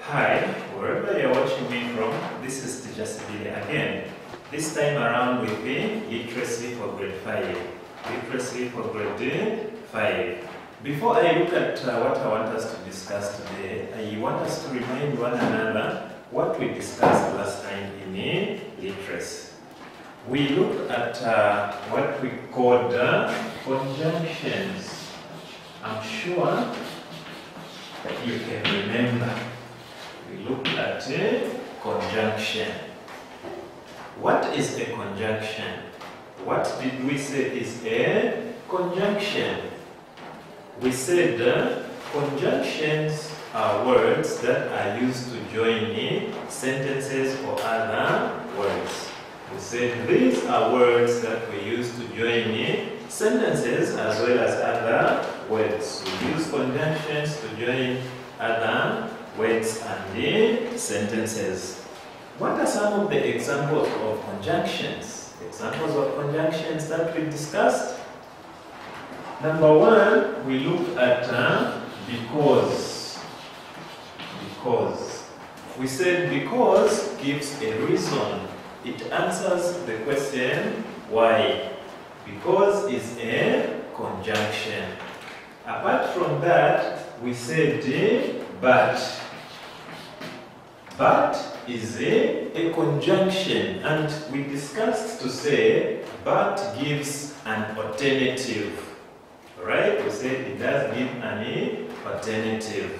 Hi, wherever you're watching me from, this is Teacher Sibile again. This time around with the literacy for grade 5. Literacy for grade 5. Before I look at what I want us to discuss today, I want us to remind one another what we discussed last time in literacy. We looked at what we called conjunctions. I'm sure that you can remember. We looked at conjunction. What is a conjunction? What did we say is a conjunction? We said conjunctions are words that are used to join in sentences or other words. We said these are words that we use to join in sentences as well as other words. We use conjunctions to join other words and sentences. What are some of the examples of conjunctions? Examples of conjunctions that we discussed? Number one, we looked at because. Because. We said because gives a reason. It answers the question why. Because is a conjunction. Apart from that, we said but. But is a conjunction, and we discussed to say but gives an alternative. Right? We said it does give an alternative.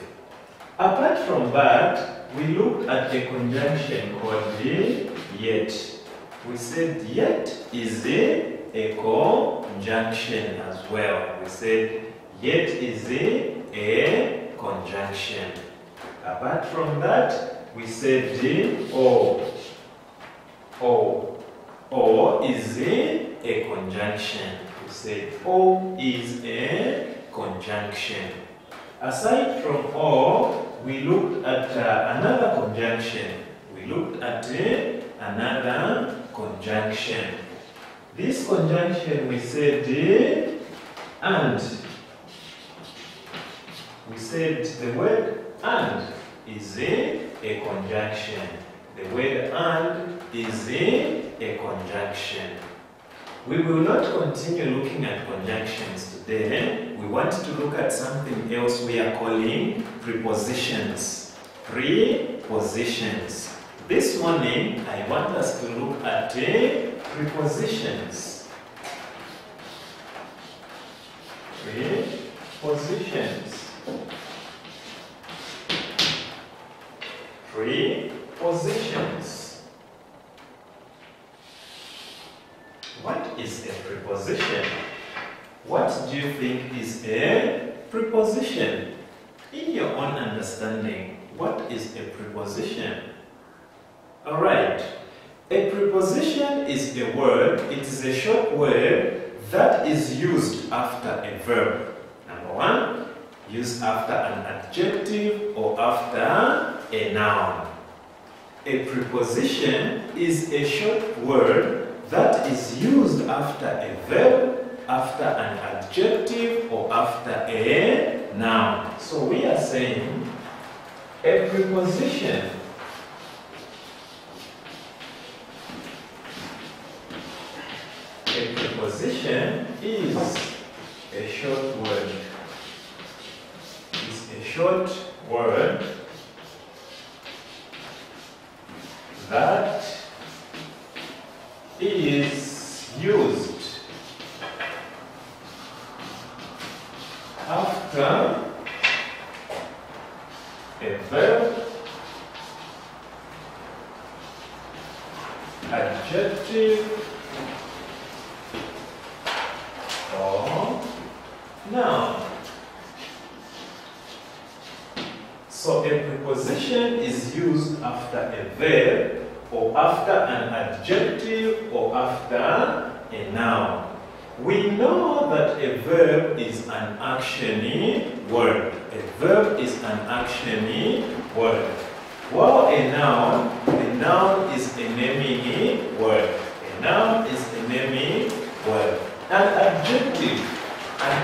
Apart from that, we looked at a conjunction called yet. We said yet is a conjunction as well. We said yet is a conjunction. Apart from that, we said or is a conjunction. We said or is a conjunction. Aside from or, we looked at another conjunction. We looked at another conjunction. This conjunction we said and. We said the word and is a conjunction. The word and is a conjunction. We will not continue looking at conjunctions today. We want to look at something else we are calling prepositions. Prepositions. This morning, I want us to look at prepositions. Prepositions. Prepositions. What is a preposition? What do you think is a preposition? In your own understanding, what is a preposition? Alright, a preposition is a word, it is a short word that is used after a verb. Number one, used after an adjective or after a noun. A preposition is a short word that is used after a verb, after an adjective, or after a noun. So we are saying a preposition is a short word. It's a short word that is used after a verb, adjective, or noun. So a preposition is used after a verb, or after an adjective, or after a noun. We know that a verb is an actiony word. A verb is an actiony word. While a noun is a naming word. A noun is a naming word. An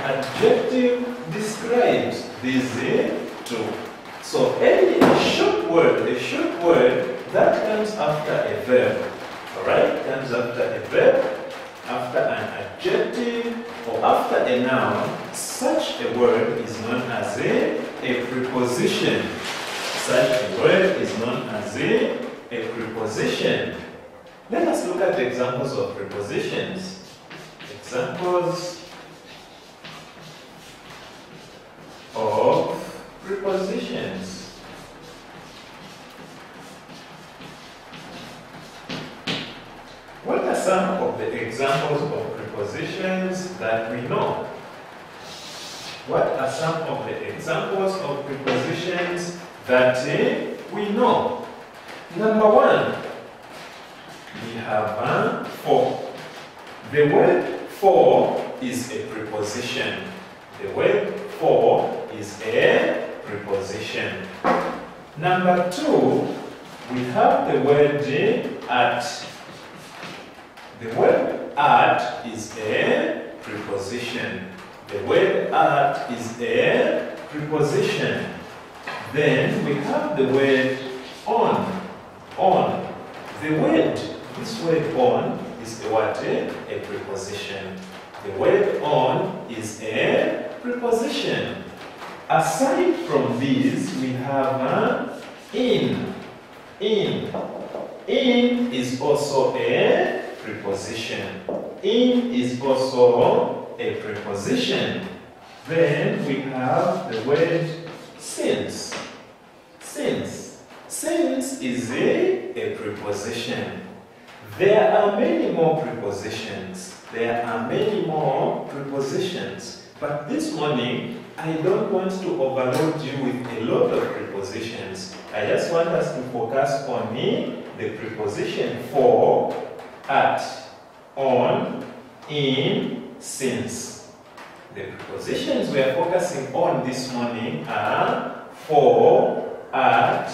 adjective describes these two. So any short word that comes after a verb. Alright, comes after a verb, after an adjective, or after a noun. Such a word is known as a preposition. Such a word is known as a preposition. Let us look at examples of prepositions. Examples of prepositions. What are some of the examples of prepositions that we know? What are some of the examples of prepositions that we know? Number one, we have for. The word for is a preposition. The word for is a preposition. Number two, we have the word at. The word at is a preposition. The word at is a preposition. Then we have the word on. On. This word on is a what? A preposition. The word on is a preposition. Aside from these, we have in. In. In is also a preposition. In is also a preposition. Then we have the word since. Since. Since is a preposition. There are many more prepositions. There are many more prepositions. But this morning, I don't want to overload you with a lot of prepositions. I just want us to focus on the preposition for, at, on, in, since. The prepositions we are focusing on this morning are for, at,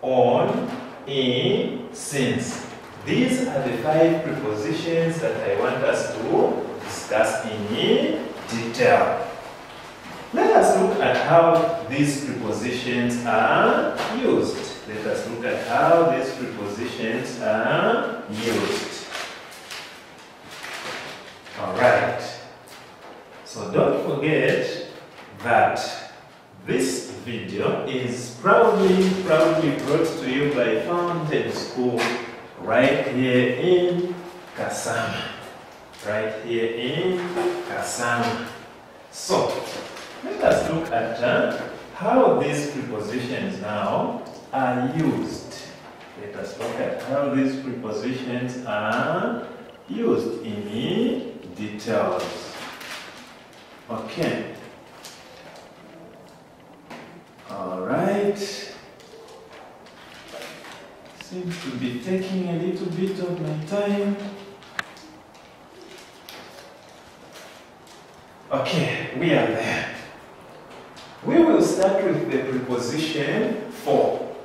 on, in, since. These are the 5 prepositions that I want us to discuss in detail. Let us look at how these prepositions are used. Let us look at how these prepositions are used. Alright. So don't forget that this video is proudly brought to you by Fountain School right here in Kasama. Right here in Kasama. So, let us look at how these prepositions now are used. Let us look at how these prepositions are used in details. Okay. Alright. Seems to be taking a little bit of my time. Okay, we are there. We will start with the preposition for.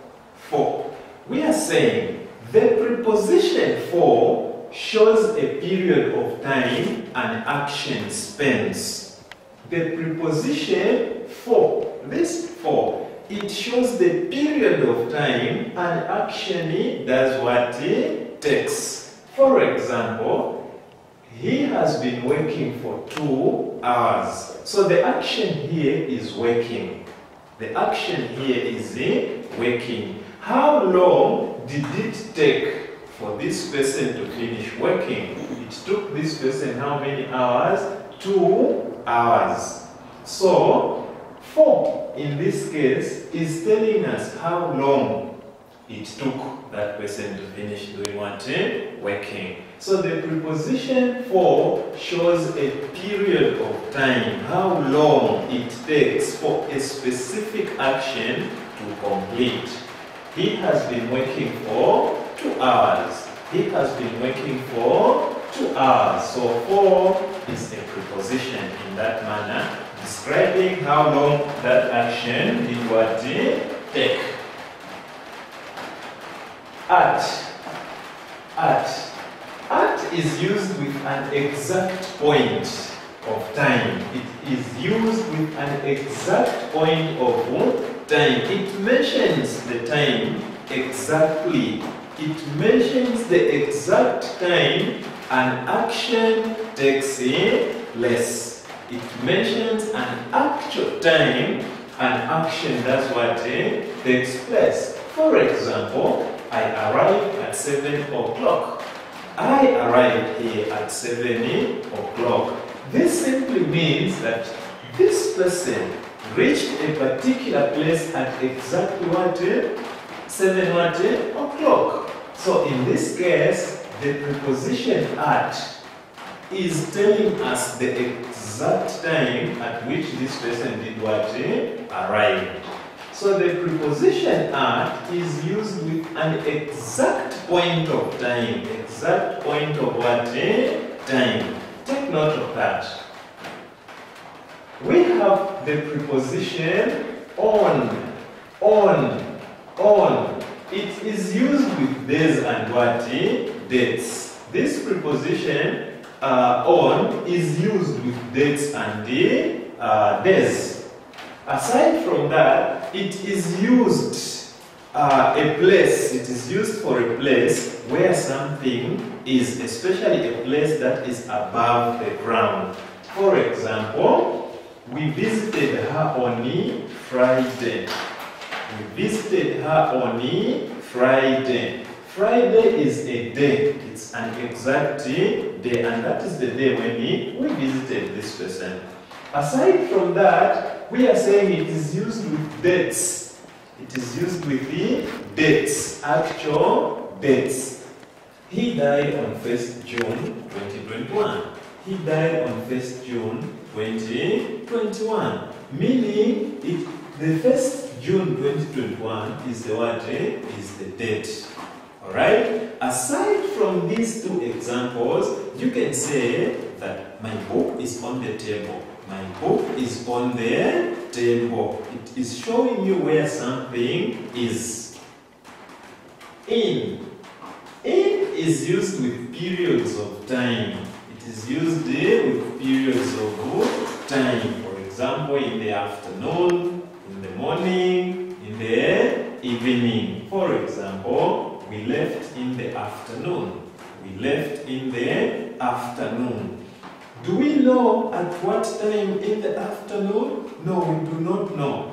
For. We are saying the preposition for shows a period of time an action spends. The preposition for, this for, it shows the period of time an action does what it takes. For example, he has been working for 2 hours. So the action here is working. The action here is working. How long did it take for this person to finish working? It took this person how many hours? 2 hours. So, for in this case is telling us how long it took that person to finish doing what? Working. So the preposition for shows a period of time, how long it takes for a specific action to complete. He has been working for 2 hours. He has been working for 2 hours. So for is a preposition in that manner, describing how long that action did what take. At is used with an exact point of time. It is used with an exact point of time. It mentions the time exactly. It mentions the exact time an action takes place. It mentions an actual time an action does what takes place. For example, I arrived at 7 o'clock. I arrived here at 7 o'clock. This simply means that this person reached a particular place at exactly what? 7 o'clock. So in this case, the preposition at is telling us the exact time at which this person did what? Arrived. So the preposition at is used with an exact point of time. Exact point of what? Time. Take note of that. We have the preposition on. On. It is used with days and what? Dates. This preposition on is used with dates and days. Aside from that, it is used a place. It is used for a place where something is, especially a place that is above the ground. For example, we visited her on Friday. We visited her on Friday. Friday is a day. It's an exact day, and that is the day when we visited this person. Aside from that, we are saying it is used with dates. It is used with the dates, actual dates. He died on 1st June 2021. He died on 1st June 2021. Meaning, the 1st June 2021 is the what? Is the date. Alright? Aside from these two examples, you can say that my book is on the table. My book is on the table. It is showing you where something is. In is used with periods of time. It is used with periods of time. For example, in the afternoon, in the morning, in the evening. For example, we left in the afternoon. We left in the afternoon. Do we know at what time in the afternoon? No, we do not know.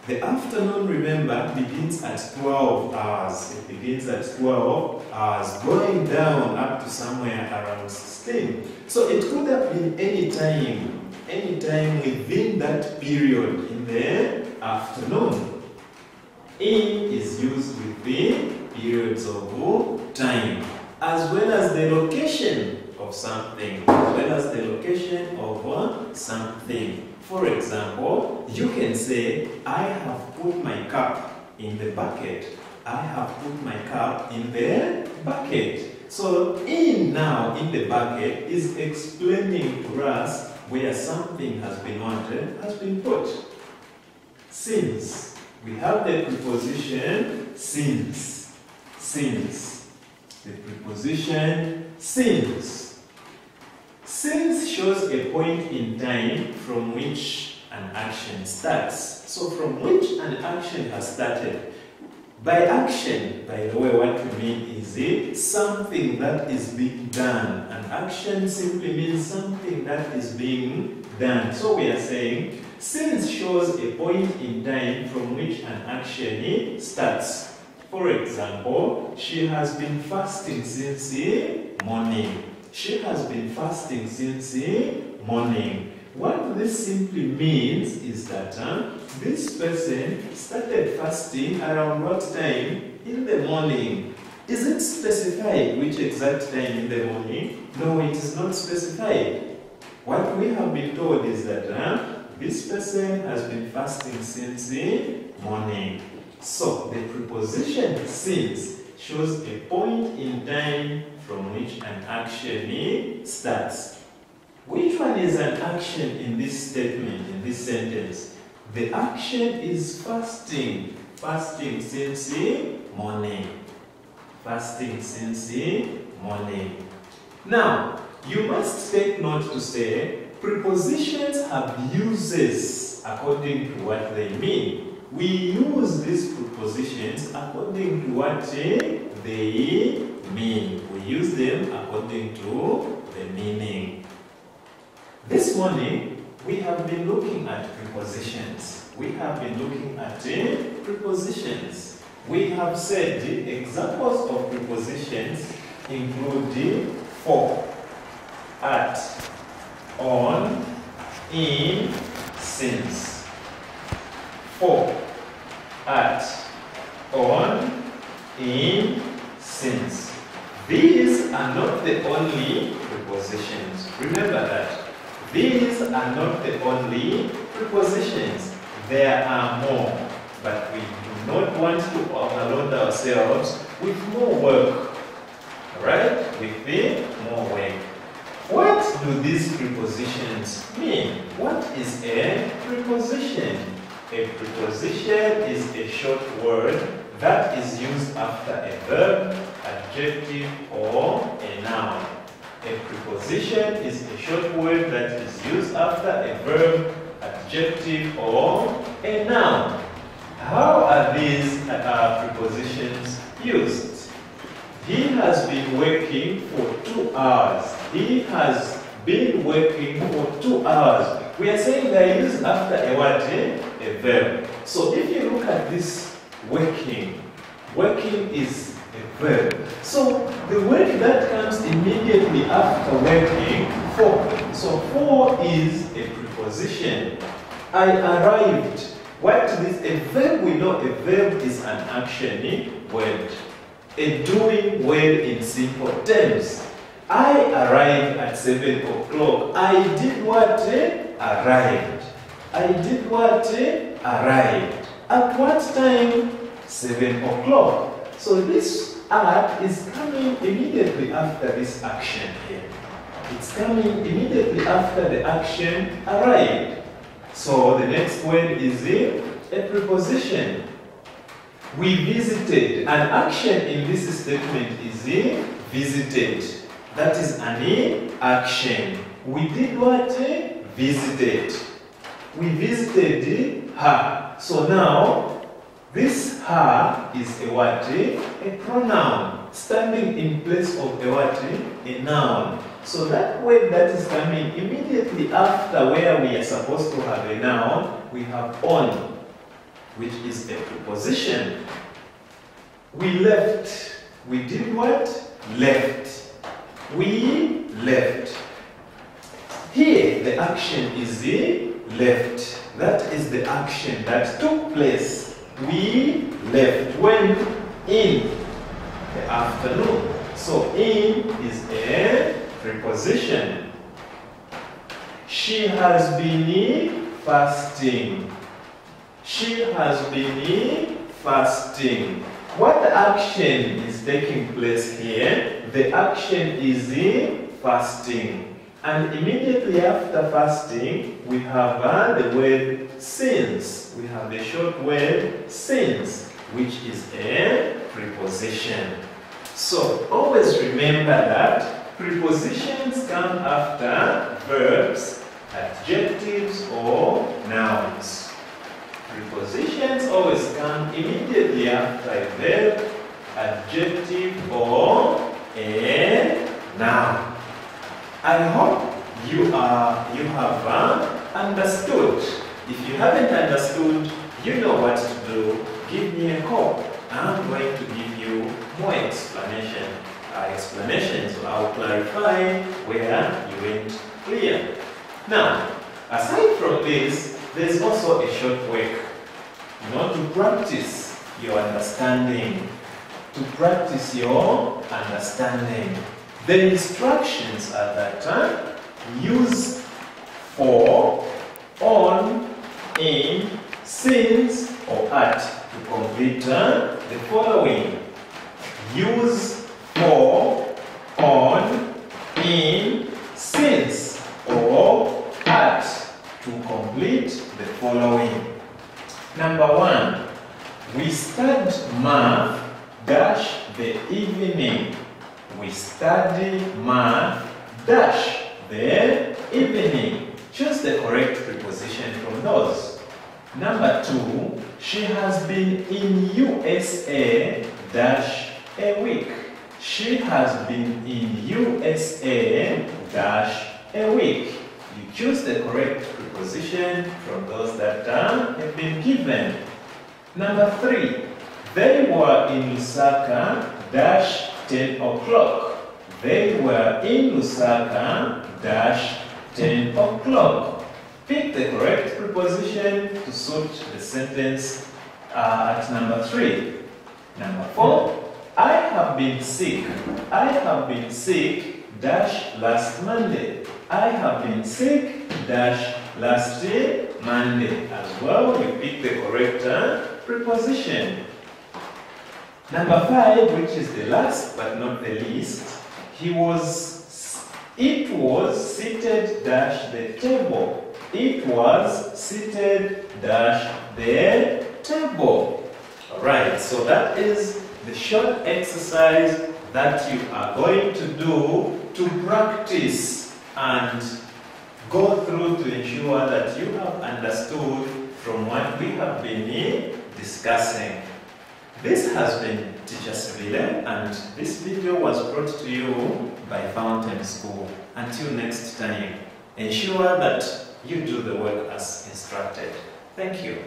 The afternoon, remember, begins at 12 hours. It begins at 12 hours, going down up to somewhere around 16. So it could have been any time within that period in the afternoon. In is used with the periods of time, as well as the location of something, For example, you can say, I have put my cup in the bucket. I have put my cup in the bucket. So, in now, in the bucket, is explaining to us where something has been wanted, has been put. Since. We have the preposition since. Since. The preposition since. Since shows a point in time from which an action starts. So from which an action has started. By action, by the way, what we mean is something that is being done. An action simply means something that is being done. So we are saying, since shows a point in time from which an action starts. For example, she has been fasting since morning. She has been fasting since morning. What this simply means is that this person started fasting around what time? In the morning. Is it specified which exact time in the morning? No, it is not specified. What we have been told is that this person has been fasting since morning. So the preposition since shows a point in time from which an action starts. Which one is an action in this statement, in this sentence? The action is fasting. Fasting since morning. Fasting since morning. Now, you must take note to say, prepositions have uses according to what they mean. we use these prepositions according to what they mean. We use them according to the meaning. This morning, we have been looking at prepositions. We have been looking at prepositions. We have said examples of prepositions include for, at, on, in, since. For, at, on, in, since. These are not the only prepositions. Remember that. These are not the only prepositions. There are more. But we do not want to overload ourselves with more work. Alright? With the more work. What do these prepositions mean? What is a preposition? A preposition is a short word that is used after a verb, adjective, or a noun. A preposition is a short word that is used after a verb, adjective, or a noun. How are these prepositions used? He has been working for 2 hours. He has been working for 2 hours. We are saying they are used after a what? A verb. So if you look at this working, working is a verb. So the word that comes immediately after working, for. So for is a preposition. I arrived. What is a verb? We know a verb is an action word. A doing word in simple terms. I arrived at 7 o'clock. I did what? Arrived. I did what? Arrived. At what time? 7 o'clock. So this at is coming immediately after this action here. It's coming immediately after the action arrived. So the next word is a preposition. We visited. An action in this statement is visited. That is an action. We did what? Visited. We visited her. So now, this her is a what? A pronoun. Standing in place of a what? A noun. So that word that is coming immediately after where we are supposed to have a noun, we have on, which is a preposition. We left. We did what? Left. We left. Here, the action is left. That is the action that took place. We left. When? In the afternoon. So, in is a preposition. She has been fasting. She has been fasting. What action is taking place here? The action is fasting. And immediately after fasting, we have the word since. We have the short word since, which is a preposition. So always remember that prepositions come after verbs, adjectives, or nouns. Prepositions always come immediately after a verb, adjective, or a noun. I hope you have understood. If you haven't understood, you know what to do. Give me a call. I'm going to give you more explanations. I'll clarify where you went clear. Now, aside from this, there's also a short work. To practice your understanding. To practice your understanding. The instructions are that use for, on, in, since, or at to complete the following. Use for, on, in, since, or at to complete the following. Number 1. We studied math dash the evening. We study math dash the evening. Choose the correct preposition from those. Number 2, she has been in USA dash a week. She has been in USA dash a week. You choose the correct preposition from those that have been given. Number 3, they were in Lusaka dash 10 o'clock. They were in Lusaka dash 10 o'clock. Pick the correct preposition to suit the sentence at number 3. Number 4, I have been sick. I have been sick dash last Monday. I have been sick dash last Monday. As well, you pick the correct preposition. Number 5, which is the last but not the least, it was seated dash the table. It was seated dash the table. Alright, so that is the short exercise that you are going to do to practice and go through to ensure that you have understood from what we have been discussing. This has been Teacher Sibile, and this video was brought to you by Fountain School. Until next time, ensure that you do the work as instructed. Thank you.